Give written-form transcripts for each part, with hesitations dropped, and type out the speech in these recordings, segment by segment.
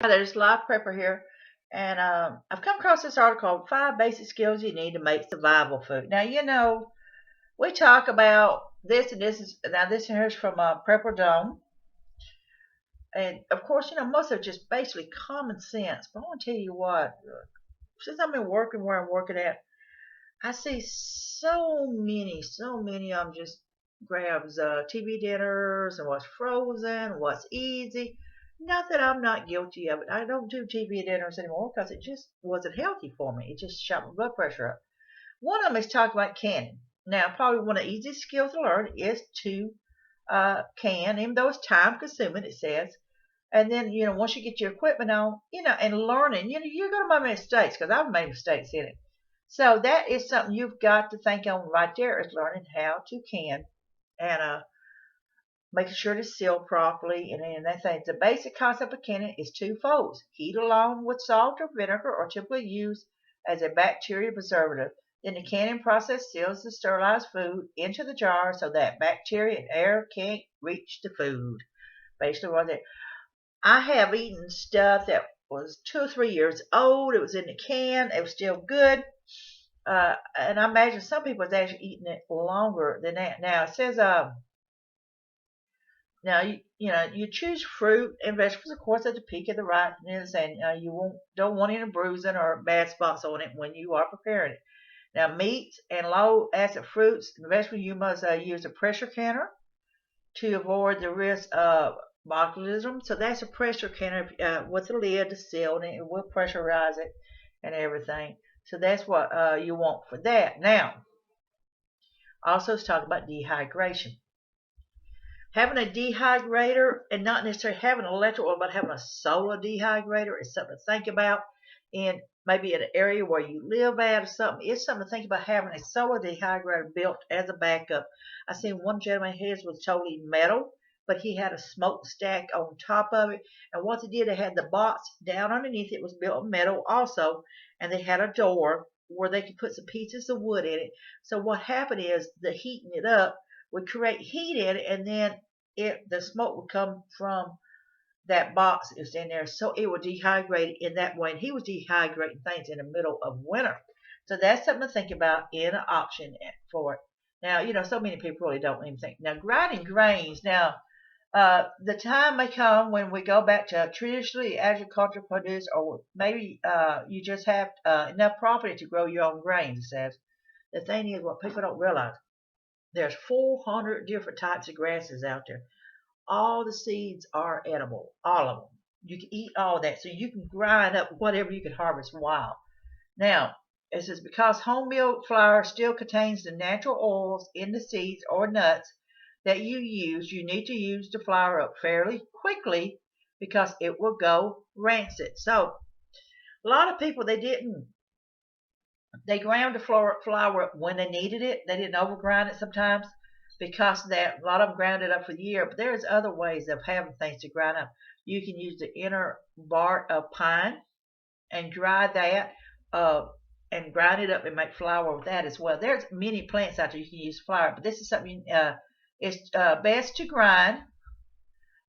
Hi, there's Live Prepper here, and I've come across this article, 5 Basic Skills You Need to Make Survival Food. Now, we talk about this, and this here is from Prepper Dome, and of course, most of it just basically common sense. But I want to tell you what, since I've been working where I'm working at, I see so many of them just grabs TV dinners and what's frozen, what's easy. Not that I'm not guilty of it. I don't do TV dinners anymore because it just wasn't healthy for me. It just shot my blood pressure up. One of them is talking about canning. Now, probably one of the easiest skills to learn is to can, even though it's time consuming, it says. And then, once you get your equipment on, and learning, you're going to make mistakes because I've made mistakes in it. So that is something you've got to think on right there is learning how to can and making sure to seal properly. And then that thing, the basic concept of canning is twofold. Heat along with salt or vinegar are typically used as a bacteria preservative. Then the canning process seals the sterilized food into the jar so that bacteria and air can't reach the food. Basically what it. I have eaten stuff that was 2 or 3 years old. It was in the can. It was still good. And I imagine some people is actually eating it longer than that. Now it says, now you choose fruit and vegetables, of course, at the peak of the ripeness, and don't want any bruising or bad spots on it when you are preparing it. Now meats and low acid fruits and vegetables, you must use a pressure canner to avoid the risk of botulism. So that's a pressure canner with a lid to seal, and it will pressurize it and everything. So that's what you want for that. Now, also let's talk about dehydration. Having a dehydrator and not necessarily having an electric oil, but having a solar dehydrator is something to think about. And maybe in an area where you live at or something, it's something to think about having a solar dehydrator built as a backup. I seen one gentleman, his was totally metal, but he had a smokestack on top of it. And what they did, they had the box down underneath it was built of metal also, and they had a door where they could put some pieces of wood in it. So what happened is the heating it up would create heat in it, and then the smoke would come from that box is in there, so it would dehydrate in that way. And he was dehydrating things in the middle of winter, so that's something to think about in an option for it. Now, so many people really don't even think. Now, grinding grains. Now, the time may come when we go back to traditionally agricultural produce, or maybe you just have enough property to grow your own grains. It says the thing is what people don't realize. There's 400 different types of grasses out there. All the seeds are edible, all of them. You can eat all of that, so you can grind up whatever you can harvest wild. Now, it says because home milled flour still contains the natural oils in the seeds or nuts that you use, you need to use the flour up fairly quickly because it will go rancid. So, a lot of people they ground the flour up when they needed it. They didn't overgrind it sometimes because that a lot of them ground it up for the year. But there's other ways of having things to grind up. You can use the inner bark of pine and dry that uh, and grind it up and make flour with that as well. There's many plants out there you can use flour, but this is something it's best to grind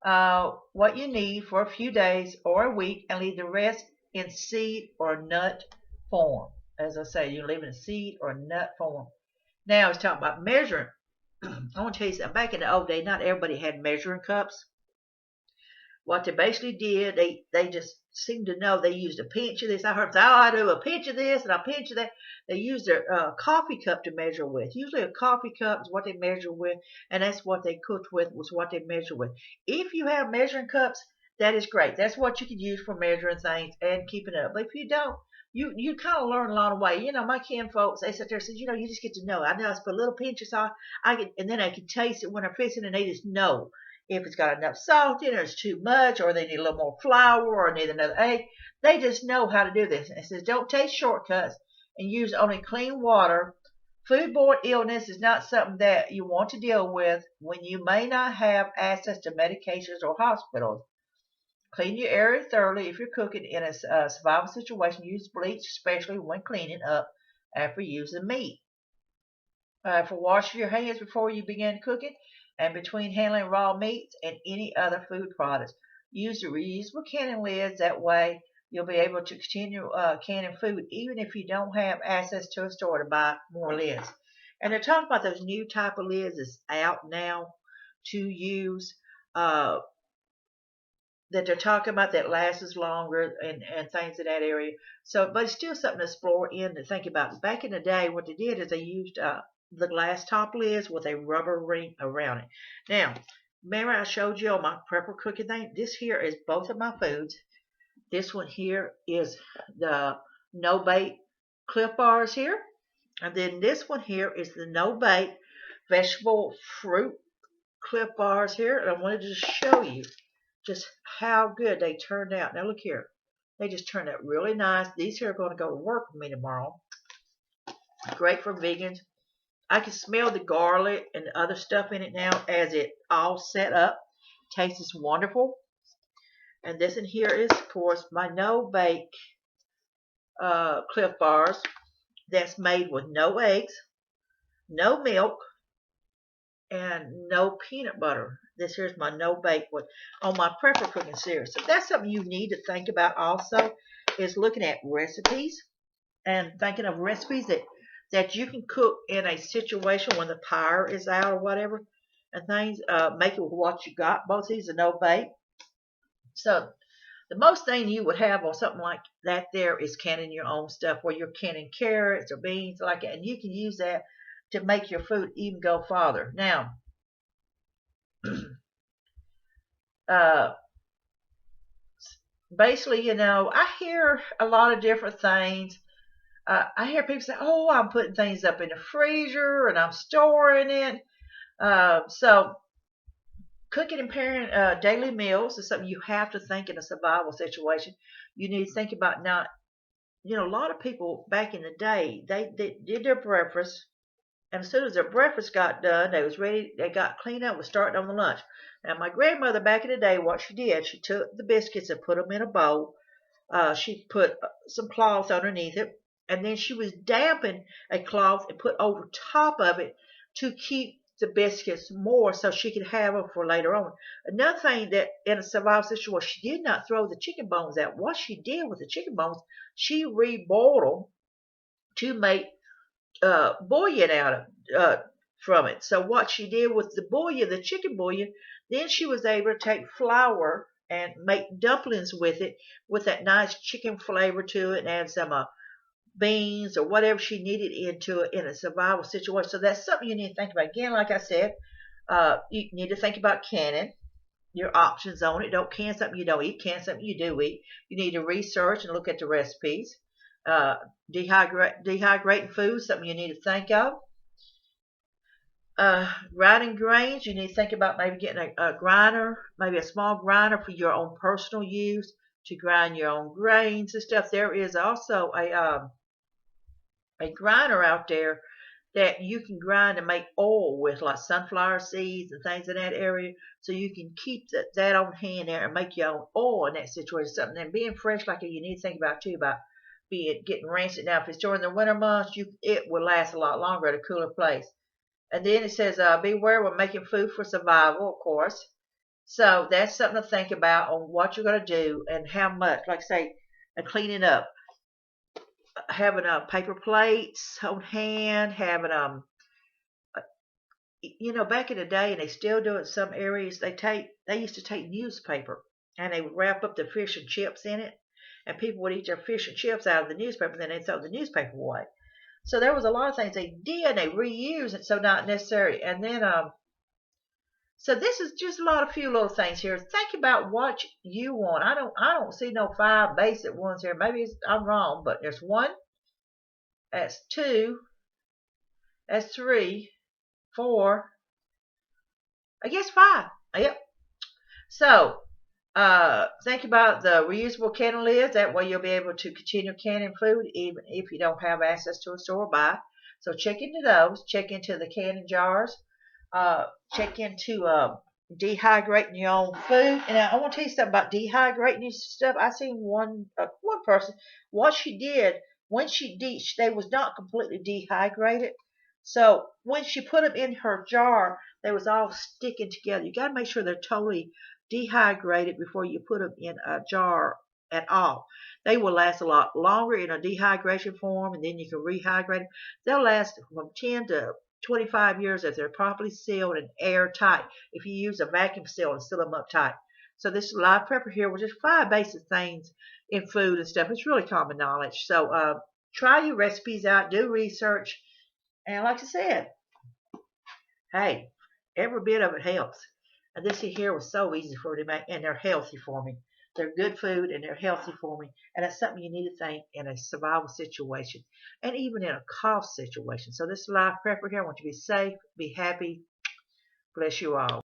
what you need for a few days or a week and leave the rest in seed or nut form. As I say, you leave it in seed or nut form. Now it's talking about measuring. I want to tell you something. Back in the old day, not everybody had measuring cups. What they basically did, they just seemed to know. They used a pinch of this. I heard, I do a pinch of this and a pinch of that. They used their coffee cup to measure with. Usually a coffee cup is what they measure with, and that's what they cooked with was what they measure with. If you have measuring cups, that is great. That's what you can use for measuring things and keeping it up. But if you don't, you kind of learn along the way. My kin folks, they sit there and say, you just get to know. I know I put a little pinch of salt, and then I can taste it when I'm fixing, and they just know if it's got enough salt in it, or it's too much, or they need a little more flour, or need another egg. They just know how to do this. And it says, don't take shortcuts and use only clean water. Foodborne illness is not something that you want to deal with when you may not have access to medications or hospitals. Clean your area thoroughly. If you're cooking in a survival situation, use bleach, especially when cleaning up after using meat. For washing your hands before you begin cooking and between handling raw meats and any other food products. use the reusable canning lids. That way, you'll be able to continue canning food even if you don't have access to a store to buy more lids. And they're talking about those new type of lids that's out now to use. That they're talking about that lasts longer and things in that area. So, but it's still something to explore in to think about. Back in the day, what they did is they used the glass top lids with a rubber ring around it. Now, remember I showed you on my prepper cooking thing? This here is both of my foods. This one here is the no bait Cliff Bars here. And then this one here is the no bait vegetable fruit Cliff Bars here. And I wanted to show you just how good they turned out. Now look here. They just turned out really nice. These here are going to go to work with me tomorrow. Great for vegans. I can smell the garlic and the other stuff in it now as it all set up. Tastes wonderful. And this in here is, of course, my no-bake Cliff Bars. That's made with no eggs, no milk, and no peanut butter. This here's my no bake one on my prepper cooking series. So that's something you need to think about also, is looking at recipes and thinking of recipes that you can cook in a situation when the power is out or whatever, and things. Make it with what you got. Both these are no bake. So the most thing you would have on something like that there is canning your own stuff, where you're canning carrots or beans like that, and you can use that to make your food even go farther. Now, basically, I hear a lot of different things. I hear people say, "Oh, I'm putting things up in the freezer and I'm storing it." So, cooking and preparing daily meals is something you have to think in a survival situation. You need to think about not. A lot of people back in the day, they did their breakfast. And as soon as their breakfast got done, they was ready. They got cleaned up, was starting on the lunch. Now, my grandmother back in the day, what she did, she took the biscuits and put them in a bowl. She put some cloth underneath it, and then she was damping a cloth and put over top of it to keep the biscuits more, so she could have them for later on. Another thing that in a survival situation was she did not throw the chicken bones out. What she did with the chicken bones, she reboiled them to make bouillon out of from it. So what she did with the bouillon, the chicken bouillon, then she was able to take flour and make dumplings with it, with that nice chicken flavor to it, and add some beans or whatever she needed into it in a survival situation. So that's something you need to think about. Again, like I said, you need to think about canning, your options on it. Don't can something you don't eat, can something you do eat. You need to research and look at the recipes. Dehydrating food, something you need to think of. Grinding grains, you need to think about maybe getting a grinder, maybe a small grinder for your own personal use to grind your own grains and stuff. There is also a grinder out there that you can grind and make oil with, like sunflower seeds and things in that area, so you can keep that on hand there and make your own oil in that situation. Something, and being fresh like it, you need to think about too, about getting rancid. Now, if it's during the winter months, it will last a lot longer at a cooler place. And then it says, beware when making food for survival, of course. So that's something to think about on what you're going to do and how much. Like I say, cleaning up, having paper plates on hand, having back in the day, and they still do it in some areas. They used to take newspaper and they would wrap up the fish and chips in it, and people would eat their fish and chips out of the newspaper, and then they throw the newspaper away. So there was a lot of things they did, they reused it, so not necessary. And then so this is just a few little things here. Think about what you want. I don't see no 5 basic ones here. Maybe I'm wrong, but there's 1, that's 2, that's 3, 4, I guess 5. Yep. So think about the reusable canning lids. That way you'll be able to continue canning food even if you don't have access to a store buy. So check into those. Check into the canning jars. Check into dehydrating your own food. And I want to tell you something about dehydrating your stuff. I seen one person, what she did when they was not completely dehydrated. So when she put them in her jar, they was all sticking together. You got to make sure they're totally dehydrated before you put them in a jar at all. They will last a lot longer in a dehydration form, and then you can rehydrate them. They'll last from 10 to 25 years if they're properly sealed and airtight. If you use a vacuum seal and seal them up tight. So this live prepper here was just 5 basic things in food and stuff. It's really common knowledge. So try your recipes out, do research, and like I said, hey, every bit of it helps. And this here was so easy for me to make, and they're healthy for me. They're good food and they're healthy for me. And that's something you need to think in a survival situation and even in a cost situation. So this life prepper here, I want you to be safe, be happy. Bless you all.